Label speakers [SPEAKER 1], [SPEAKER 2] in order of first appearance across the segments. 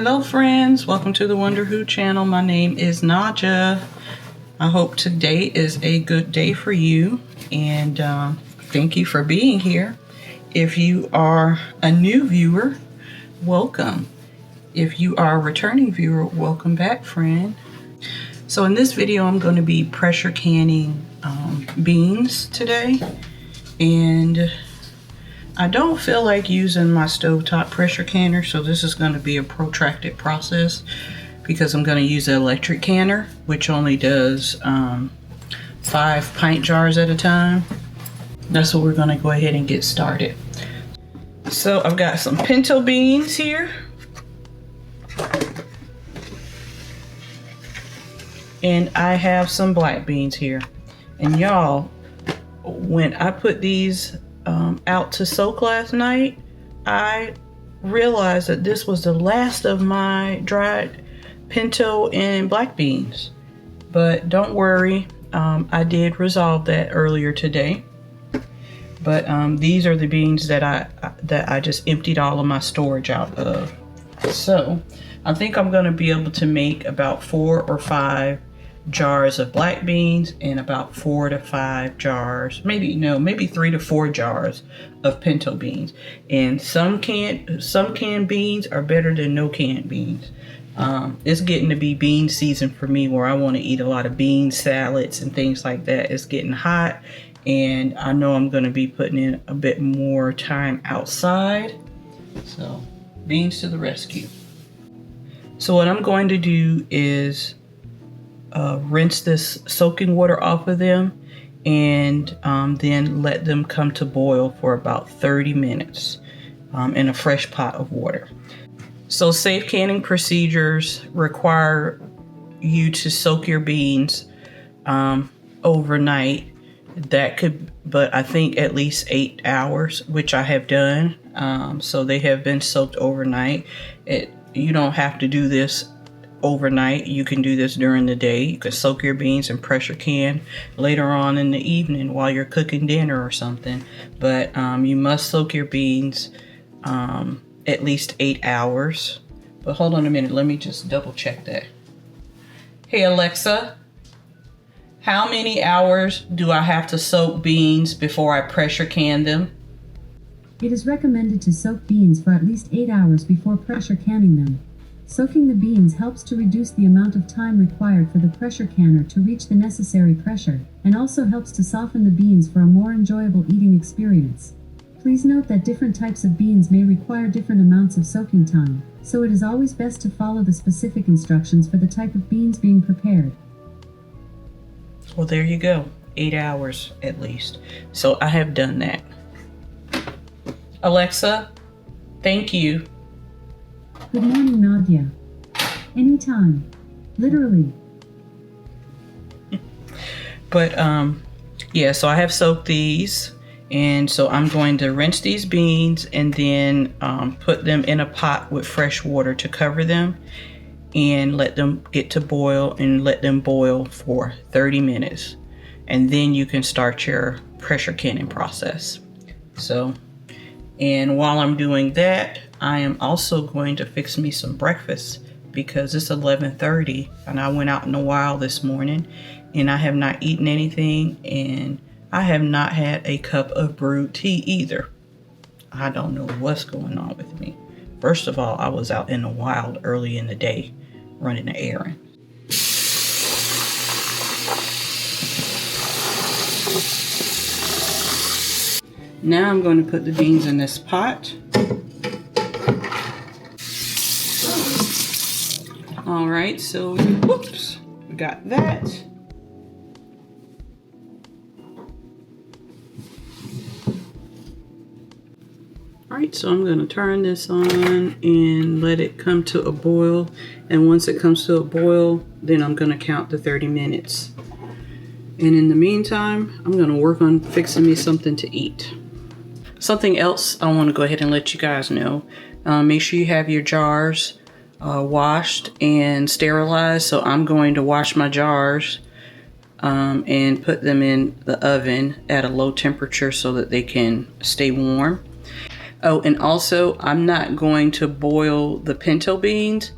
[SPEAKER 1] Hello friends, welcome to the Wonder Who channel. My name is Naja. I hope today is a good day for you, and thank you for being here. If you are a new viewer, welcome. If you are a returning viewer, welcome back, friend. So in this video, I'm going to be pressure canning beans today, and I don't feel like using my stovetop pressure canner, so this is going to be a protracted process because I'm going to use an electric canner, which only does 5 pint jars at a time. That's what we're going to go ahead and get started. So I've got some pinto beans here. And I have some black beans here. And y'all, when I put these out to soak last night, I realized that this was the last of my dried pinto and black beans. But don't worry, I did resolve that earlier today. But these are the beans that I just emptied all of my storage out of. So I think I'm going to be able to make about 4 or 5 jars of black beans and about 4 to 5 jars, maybe 3 to 4 jars of pinto beans. And some canned beans are better than no canned beans. It's getting to be bean season for me, where I want to eat a lot of bean salads and things like that. It's getting hot, and I know I'm going to be putting in a bit more time outside. So beans to the rescue. So what I'm going to do is rinse this soaking water off of them, and then let them come to boil for about 30 minutes in a fresh pot of water. So safe canning procedures require you to soak your beans overnight. That could, but I think at least 8 hours, which I have done. So they have been soaked overnight. You don't have to do this overnight. You can do this during the day. You can soak your beans and pressure can later on in the evening while you're cooking dinner or something. But you must soak your beans at least 8 hours. But hold on a minute, let me just double check that. Hey Alexa, how many hours do I have to soak beans before I pressure can them?
[SPEAKER 2] It is recommended to soak beans for at least 8 hours before pressure canning them. Soaking the beans helps to reduce the amount of time required for the pressure canner to reach the necessary pressure, and also helps to soften the beans for a more enjoyable eating experience. Please note that different types of beans may require different amounts of soaking time, so it is always best to follow the specific instructions for the type of beans being prepared.
[SPEAKER 1] Well, there you go. 8 hours at least. So I have done that. Alexa, thank you.
[SPEAKER 2] Good morning, Nadia. Anytime. Literally.
[SPEAKER 1] But yeah, so I have soaked these, and so I'm going to rinse these beans and then put them in a pot with fresh water to cover them and let them get to boil, and let them boil for 30 minutes. And then you can start your pressure canning process. So, and while I'm doing that, I am also going to fix me some breakfast because it's 11:30 and I went out in the wild this morning and I have not eaten anything, and I have not had a cup of brewed tea either. I don't know what's going on with me. First of all, I was out in the wild early in the day running an errand. Now I'm going to put the beans in this pot. All right, so whoops, we got that. All right, so I'm going to turn this on and let it come to a boil. And once it comes to a boil, then I'm going to count to 30 minutes. And in the meantime, I'm going to work on fixing me something to eat. Something else I want to go ahead and let you guys know. Make sure you have your jars washed and sterilized. So I'm going to wash my jars and put them in the oven at a low temperature so that they can stay warm. Oh, and also I'm not going to boil the pinto beans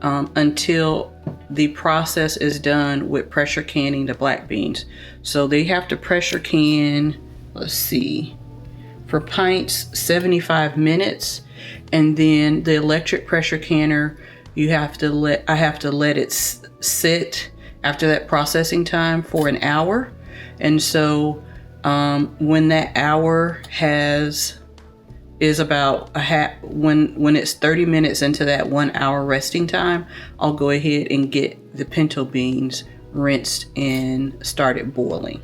[SPEAKER 1] until the process is done with pressure canning the black beans. So they have to pressure can, let's see, for pints 75 minutes, and then the electric pressure canner, I have to let it sit after that processing time for an hour. And so when that hour is about when it's 30 minutes into that 1 hour resting time, I'll go ahead and get the pinto beans rinsed and started boiling.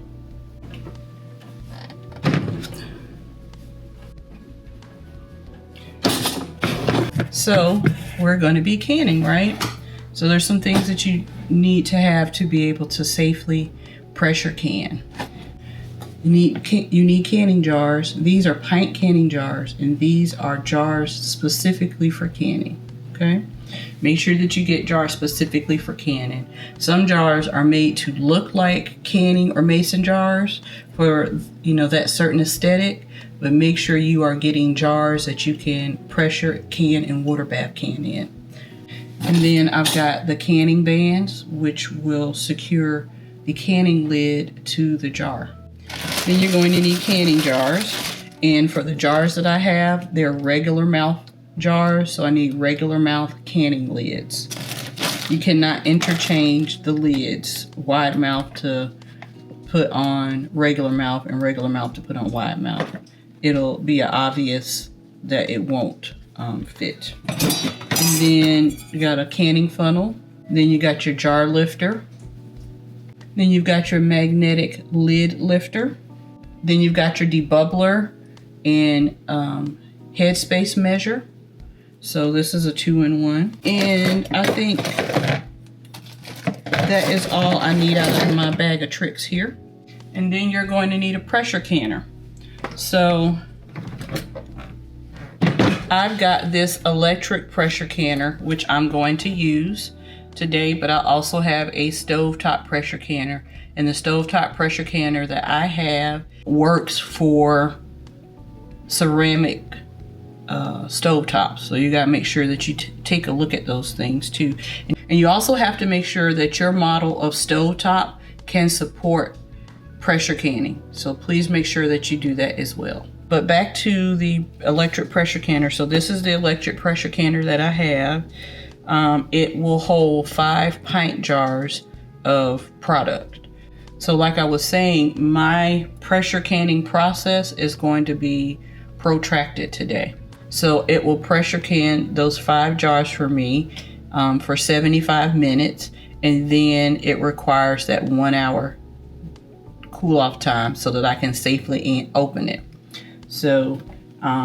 [SPEAKER 1] So we're going to be canning, right? So there's some things that you need to have to be able to safely pressure can. You need canning jars. These are pint canning jars, and these are jars specifically for canning. Okay? Make sure that you get jars specifically for canning. Some jars are made to look like canning or mason jars for, that certain aesthetic, but make sure you are getting jars that you can pressure can and water bath can in. And then I've got the canning bands, which will secure the canning lid to the jar. Then you're going to need canning jars. And for the jars that I have, they're regular mouth jars, so I need regular mouth canning lids. You cannot interchange the lids, wide mouth to put on regular mouth and regular mouth to put on wide mouth. It'll be obvious that it won't fit. And then you got a canning funnel. Then you got your jar lifter. Then you've got your magnetic lid lifter. Then you've got your debubbler and headspace measure. So this is a 2-in-1. And I think that is all I need out of my bag of tricks here. And then you're going to need a pressure canner. So I've got this electric pressure canner, which I'm going to use today, but I also have a stovetop pressure canner. And the stovetop pressure canner that I have works for ceramic stovetops. So you got to make sure that you take a look at those things too. And you also have to make sure that your model of stovetop can support pressure canning. So please make sure that you do that as well. But back to the electric pressure canner. So this is the electric pressure canner that I have. It will hold 5 pint jars of product. So like I was saying, my pressure canning process is going to be protracted today. So it will pressure can those 5 jars for me for 75 minutes. And then it requires that 1 hour cool off time so that I can safely open it. So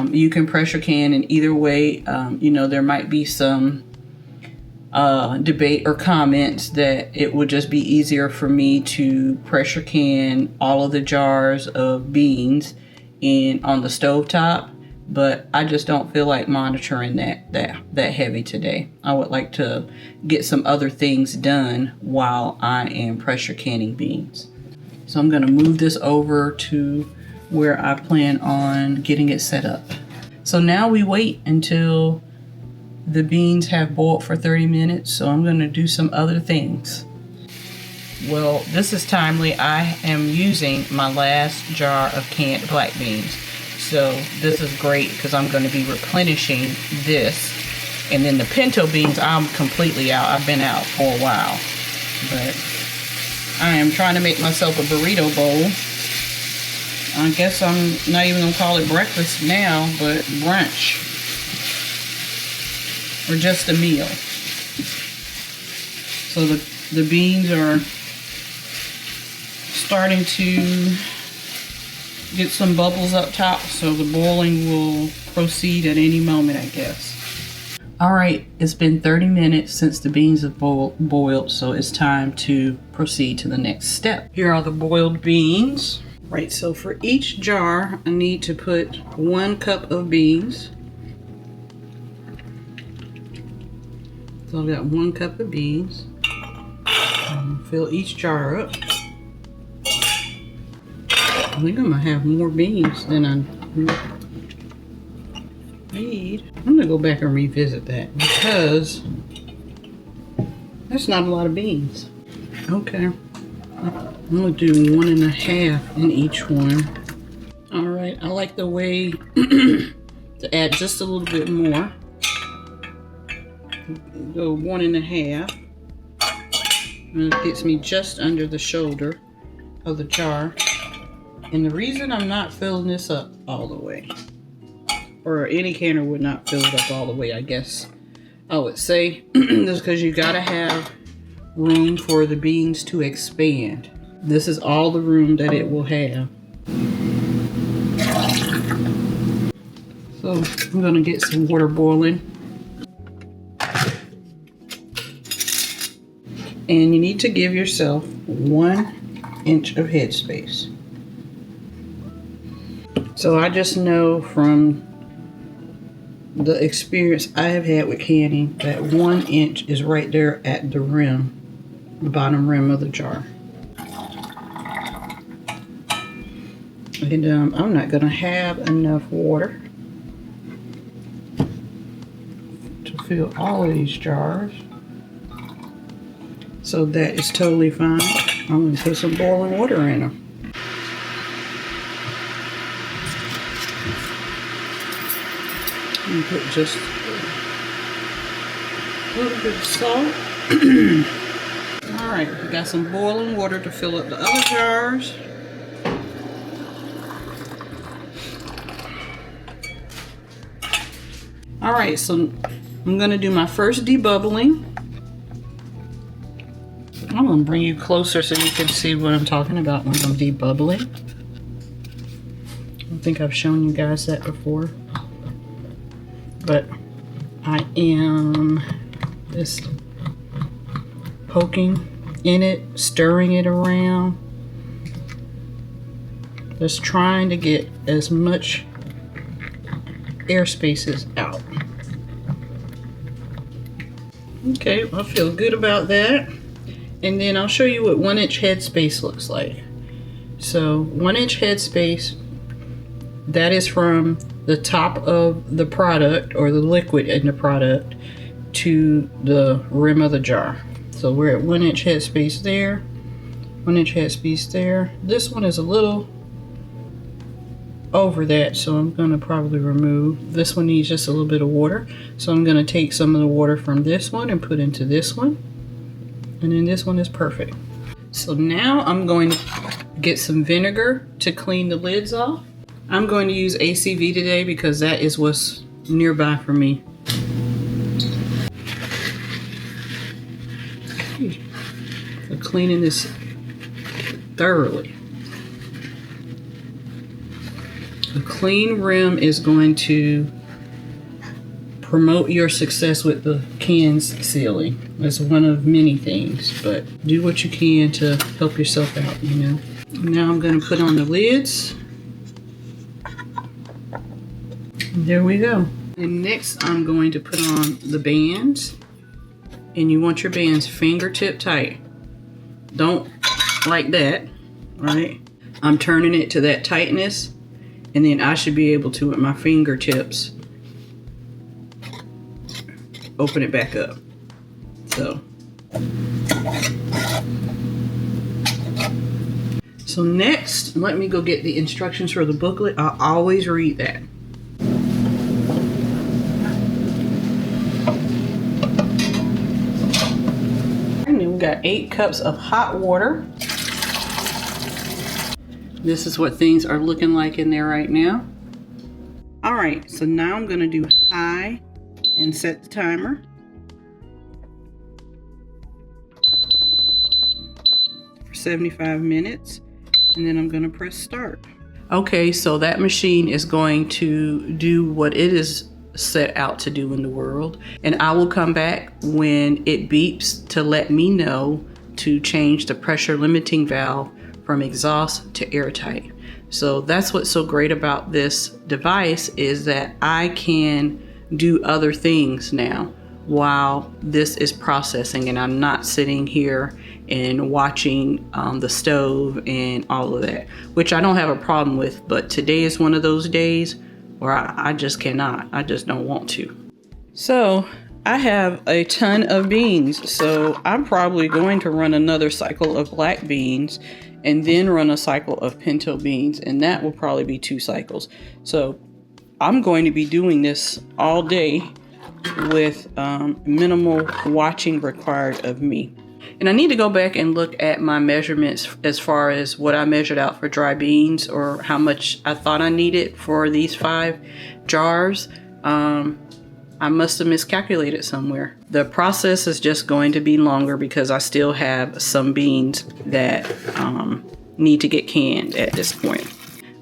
[SPEAKER 1] you can pressure can in either way. There might be some debate or comments that it would just be easier for me to pressure can all of the jars of beans on the stovetop, but I just don't feel like monitoring that heavy today. I would like to get some other things done while I am pressure canning beans. So I'm going to move this over to where I plan on getting it set up. So now we wait until the beans have boiled for 30 minutes, so I'm going to do some other things. Well, this is timely. I am using my last jar of canned black beans. So this is great because I'm going to be replenishing this. And then the pinto beans, I'm completely out. I've been out for a while. But I am trying to make myself a burrito bowl. I guess I'm not even going to call it breakfast now, but brunch. Or just a meal. So the beans are starting to get some bubbles up top, so the boiling will proceed at any moment, I guess. All right, it's been 30 minutes since the beans have boiled, so it's time to proceed to the next step. Here are the boiled beans. Right, so for each jar, I need to put 1 cup of beans. So I've got 1 cup of beans. Fill each jar up. I think I'm gonna have more beans than bead. I'm gonna go back and revisit that because that's not a lot of beans. Okay, I'm gonna do 1.5 in each one. All right, I like the way to add just a little bit more. Go 1.5. And it gets me just under the shoulder of the jar. And the reason I'm not filling this up all the way, or any canner would not fill it up all the way, I guess I would say, is because you gotta have room for the beans to expand. This is all the room that it will have. So I'm gonna get some water boiling. And you need to give yourself 1 inch of headspace. So I just know from the experience I have had with canning that 1 inch is right there at the rim, the bottom rim of the jar. And I'm not gonna have enough water to fill all of these jars. So that is totally fine. I'm going to put some boiling water in them. And put just a little bit of salt. Alright, we got some boiling water to fill up the other jars. Alright, so I'm going to do my first debubbling. I'm going to bring you closer so you can see what I'm talking about when I'm debubbling. I don't think I've shown you guys that before. But I am just poking in it, stirring it around. Just trying to get as much air spaces out. Okay, I feel good about that. And then I'll show you what 1 inch headspace looks like. So 1 inch headspace, that is from the top of the product or the liquid in the product to the rim of the jar. So we're at 1 inch headspace there, 1 inch headspace there. This one is a little over that, so I'm gonna probably remove. This one needs just a little bit of water. So I'm gonna take some of the water from this one and put into this one. And then this one is perfect. So now I'm going to get some vinegar to clean the lids off. I'm going to use ACV today because that is what's nearby for me. Okay. So cleaning this thoroughly. A clean rim is going to promote your success with the cans sealing. That's one of many things, but do what you can to help yourself out, you know. Now I'm going to put on the lids. There we go. And next I'm going to put on the bands. And you want your bands fingertip tight. Don't like that, right? I'm turning it to that tightness, and then I should be able to, with my fingertips, open it back up. So next, let me go get the instructions for the booklet. I always read that. And then we got 8 cups of hot water. This is what things are looking like in there right now. All right, so now I'm gonna do high and set the timer. For 75 minutes, and then I'm gonna press start. Okay, so that machine is going to do what it is set out to do in the world, and I will come back when it beeps to let me know to change the pressure limiting valve from exhaust to airtight. So that's what's so great about this device, is that I can do other things now while this is processing, and I'm not sitting here and watching the stove and all of that, which I don't have a problem with. But today is one of those days or I just cannot. I just don't want to. So I have a ton of beans, so I'm probably going to run another cycle of black beans and then run a cycle of pinto beans, and that will probably be 2 cycles. So I'm going to be doing this all day with minimal watching required of me. And I need to go back and look at my measurements as far as what I measured out for dry beans or how much I thought I needed for these 5 jars. I must have miscalculated somewhere. The process is just going to be longer because I still have some beans that need to get canned at this point.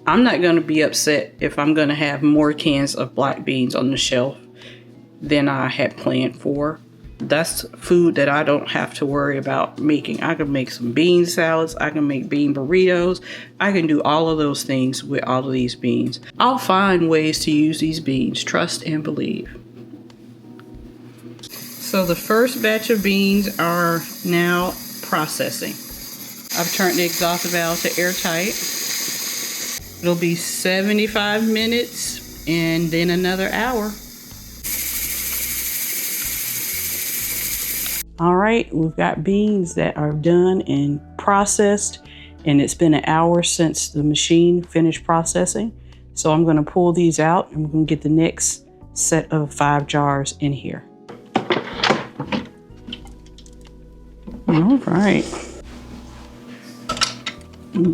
[SPEAKER 1] I'm not going to be upset if I'm going to have more cans of black beans on the shelf than I had planned for. That's food that I don't have to worry about making. I can make some bean salads. I can make bean burritos. I can do all of those things with all of these beans. I'll find ways to use these beans. Trust and believe. So the first batch of beans are now processing. I've turned the exhaust valve to airtight. It'll be 75 minutes and then another hour. All right, we've got beans that are done and processed, and it's been an hour since the machine finished processing. So I'm gonna pull these out and we're gonna get the next set of 5 jars in here. All right,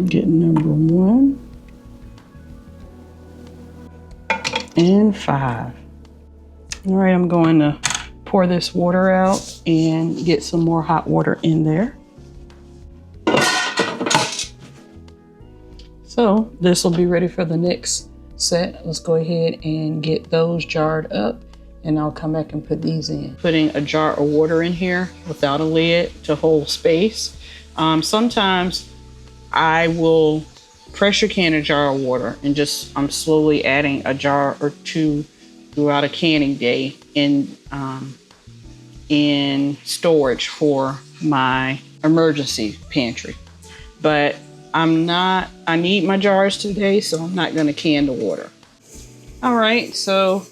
[SPEAKER 1] get number 1 and 5. All right, I'm going to pour this water out and get some more hot water in there. So this will be ready for the next set. Let's go ahead and get those jarred up, and I'll come back and put these in. Putting a jar of water in here without a lid to hold space. Sometimes I will pressure can a jar of water and I'm slowly adding a jar or 2 throughout a canning day in storage for my emergency pantry. But I need my jars today, so I'm not gonna can the water. All right, so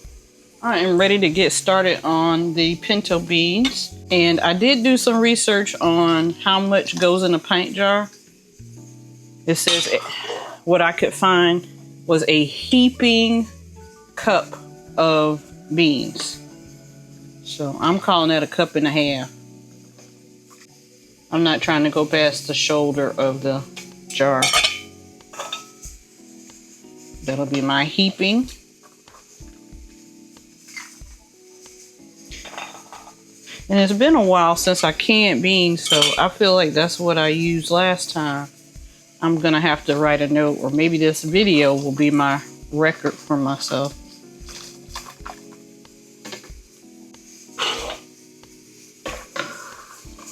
[SPEAKER 1] I am ready to get started on the pinto beans. And I did do some research on how much goes in a pint jar. It says what I could find was a heaping cup of beans. So I'm calling that a 1.5 cups. I'm not trying to go past the shoulder of the jar. That'll be my heaping. And it's been a while since I canned beans, so I feel like that's what I used last time. I'm gonna have to write a note, or maybe this video will be my record for myself.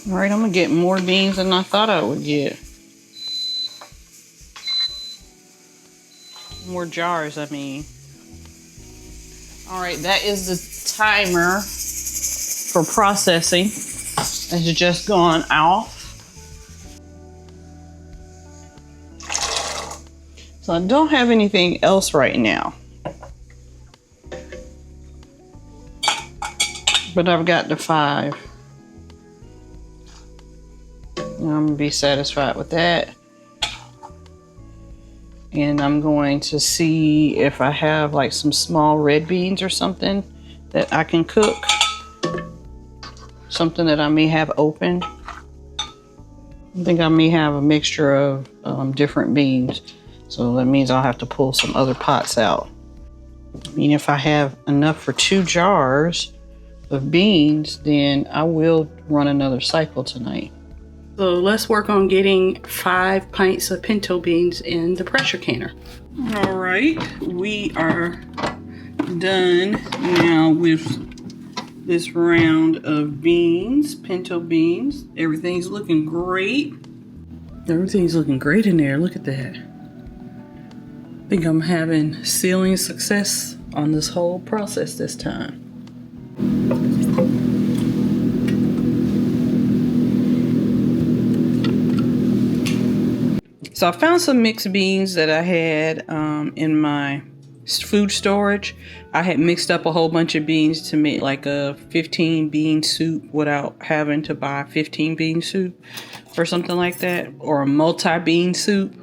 [SPEAKER 1] All right, I'm gonna get more beans than I thought I would get. More jars, I mean. All right, that is the timer for processing. It's just gone off. So I don't have anything else right now. But I've got the 5. And I'm gonna be satisfied with that. And I'm going to see if I have like some small red beans or something that I can cook. Something that I may have open. I think I may have a mixture of different beans. So that means I'll have to pull some other pots out. I mean, if I have enough for 2 jars of beans, then I will run another cycle tonight. So let's work on getting 5 pints of pinto beans in the pressure canner. All right, we are done now with this round of beans, pinto beans. Everything's looking great. Everything's looking great in there. Look at that. I think I'm having sealing success on this whole process this time. So I found some mixed beans that I had in my food storage. I had mixed up a whole bunch of beans to make like a 15 bean soup without having to buy 15 bean soup or something like that, or a multi-bean soup.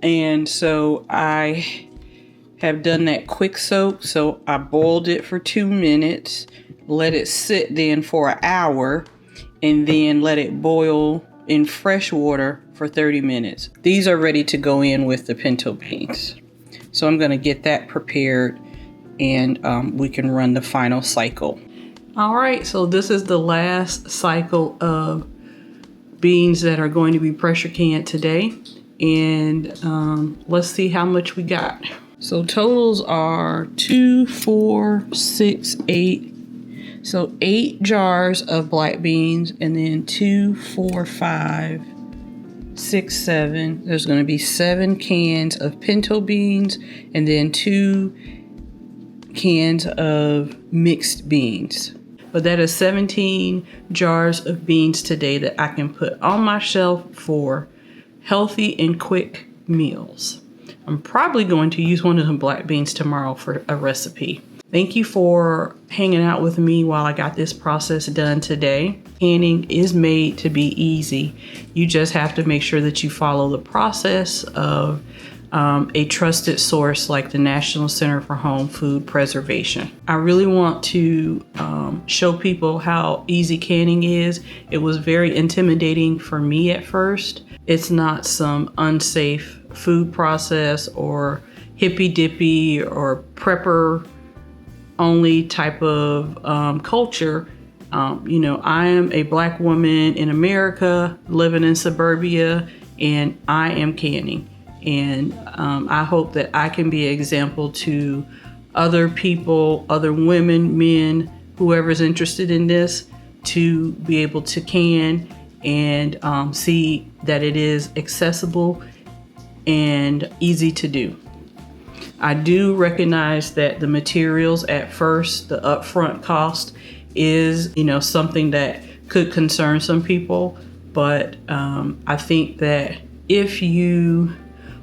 [SPEAKER 1] And so I have done that quick soak. So I boiled it for 2 minutes, let it sit then for an hour, and then let it boil in fresh water for 30 minutes. These are ready to go in with the pinto beans. So I'm going to get that prepared, and we can run the final cycle. All right, so this is the last cycle of beans that are going to be pressure canned today. And let's see how much we got. So totals are 2, 4, 6, 8. So 8 jars of black beans, and then 2, 4, 5, 6, 7. There's going to be 7 cans of pinto beans, and then 2 cans of mixed beans. But that is 17 jars of beans today that I can put on my shelf for healthy and quick meals. I'm probably going to use one of the black beans tomorrow for a recipe. Thank you for hanging out with me while I got this process done today. Canning is made to be easy. You just have to make sure that you follow the process of a trusted source like the National Center for Home Food Preservation. I really want to show people how easy canning is. It was very intimidating for me at first. It's not some unsafe food process or hippy dippy or prepper only type of culture. I am a black woman in America living in suburbia, and I am canning. And I hope that I can be an example to other people, other women, men, whoever's interested in this, to be able to can and see that it is accessible and easy to do. I do recognize that the materials at first, the upfront cost is, something that could concern some people. But I think that if you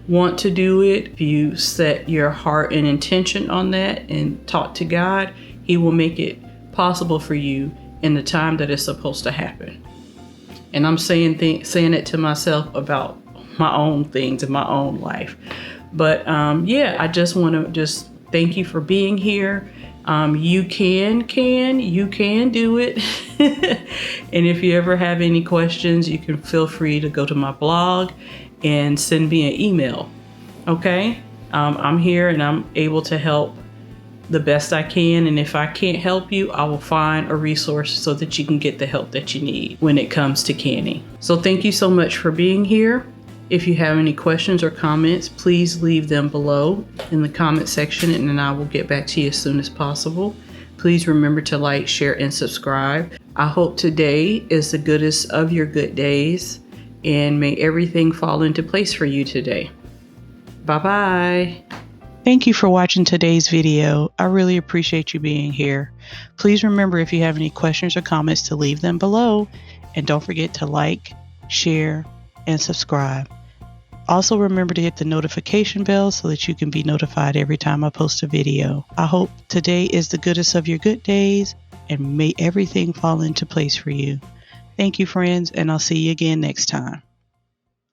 [SPEAKER 1] want to do it, if you set your heart and intention on that and talk to God, He will make it possible for you in the time that it's supposed to happen. And I'm saying it to myself about my own things in my own life. But I just want to thank you for being here. You can do it. And if you ever have any questions, you can feel free to go to my blog and send me an email. Okay? I'm here and I'm able to help the best I can. And if I can't help you, I will find a resource so that you can get the help that you need when it comes to canning. So thank you so much for being here. If you have any questions or comments, please leave them below in the comment section, and then I will get back to you as soon as possible. Please remember to like, share, and subscribe. I hope today is the goodest of your good days, and may everything fall into place for you today. Bye-bye. Thank you for watching today's video. I really appreciate you being here. Please remember, if you have any questions or comments, to leave them below, and don't forget to like, share, and subscribe. Also remember to hit the notification bell so that you can be notified every time I post a video. I hope today is the goodest of your good days, and may everything fall into place for you. Thank you, friends, and I'll see you again next time.